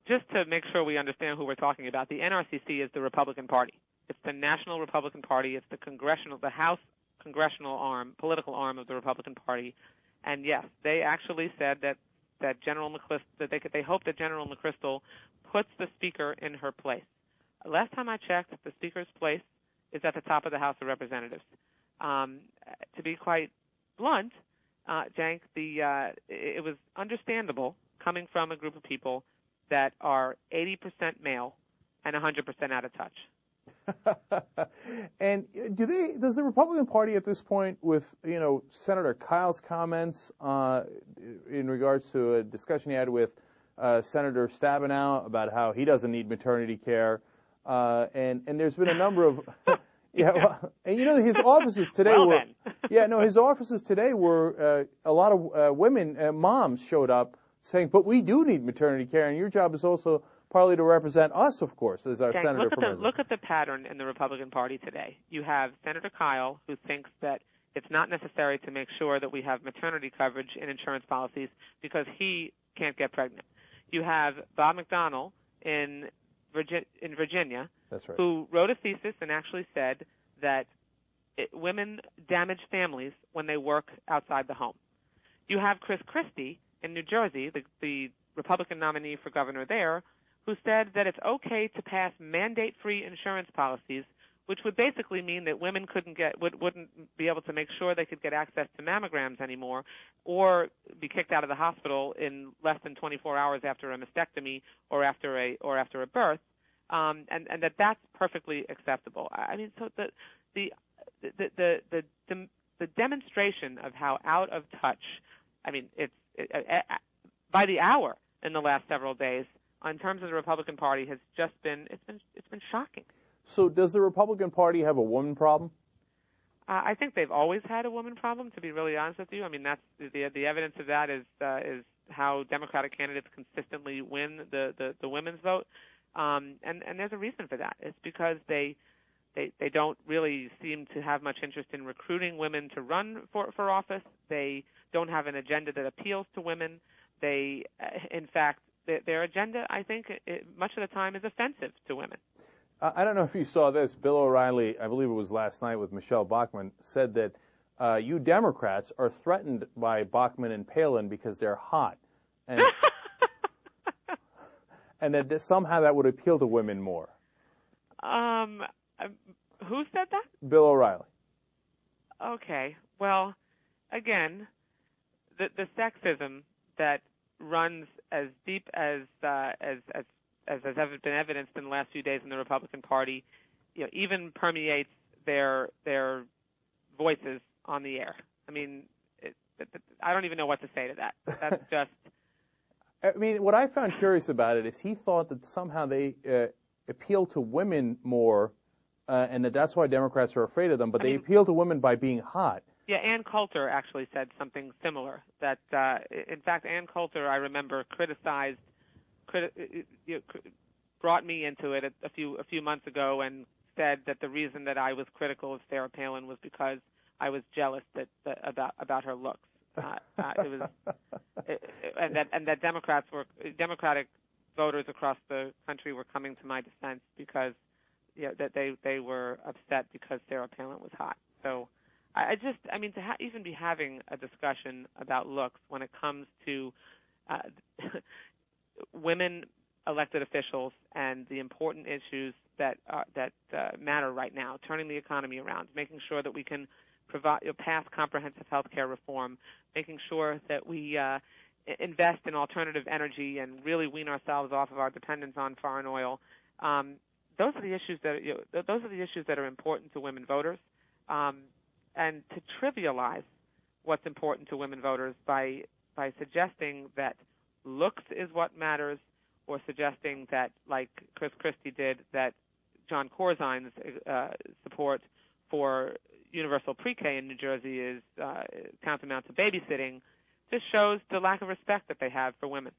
just to make sure we understand who we're talking about, the NRCC is the Republican Party. It's the National Republican Party. It's the House congressional arm, political arm of the Republican Party. And yes, they actually said that General McChrystal, they hope that General McChrystal puts the Speaker in her place. Last time I checked, the Speaker's place is at the top of the House of Representatives. To be quite blunt, Cenk, it was understandable coming from a group of people that are 80% male and 100% out of touch. And does the Republican Party at this point, with Senator Kyle's comments in regards to a discussion he had with Senator Stabenow about how he doesn't need maternity care, and there's been a number of and his offices today his offices today were a lot of women moms showed up saying, but we do need maternity care, and your job is also partly to represent us, of course, as our senator. Look at the pattern in the Republican Party today. You have Senator Kyle, who thinks that it's not necessary to make sure that we have maternity coverage in insurance policies because he can't get pregnant. You have Bob McDonnell in Virginia, that's right, who wrote a thesis and actually said that women damage families when they work outside the home. You have Chris Christie in New Jersey, the Republican nominee for governor there, who said that it's okay to pass mandate-free insurance policies, which would basically mean that women wouldn't be able to make sure they could get access to mammograms anymore, or be kicked out of the hospital in less than 24 hours after a mastectomy or after a birth, and that's perfectly acceptable. I mean, so the demonstration of how out of touch, I mean, it's by the hour in the last several days, in terms of the Republican Party, has just been it's been shocking. So does the Republican Party have a woman problem? I think they've always had a woman problem, to be really honest with you. I mean, that's the evidence of that is how Democratic candidates consistently win the women's vote, and there's a reason for that. It's because they don't really seem to have much interest in recruiting women to run for office. They don't have an agenda that appeals to women. They, in fact, their agenda, I think, much of the time is offensive to women. I don't know if you saw this. Bill O'Reilly, I believe it was last night with Michelle Bachmann, said that you Democrats are threatened by Bachmann and Palin because they're hot. And, and that somehow that would appeal to women more. Who said that? Bill O'Reilly. Okay. Well, again, the sexism that runs as deep as has been evidenced in the last few days in the Republican Party, even permeates their voices on the air. I mean, I don't even know what to say to that. That's just. I mean, what I found curious about it is he thought that somehow they appeal to women more, and that's why Democrats are afraid of them. But they appeal to women by being hot. Yeah, Ann Coulter actually said something similar. That, in fact, Ann Coulter, I remember, brought me into it a few months ago and said that the reason that I was critical of Sarah Palin was because I was jealous about her looks. And that Democratic voters across the country were coming to my defense because that they were upset because Sarah Palin was hot. So. Even be having a discussion about looks when it comes to women elected officials and the important issues that matter right now, turning the economy around, making sure that we can pass comprehensive health care reform, making sure that we invest in alternative energy and really wean ourselves off of our dependence on foreign oil. Those are the issues that are important to women voters. And to trivialize what's important to women voters by suggesting that looks is what matters, or suggesting that, like Chris Christie did, that John Corzine's support for universal pre-K in New Jersey is tantamount to babysitting, just shows the lack of respect that they have for women.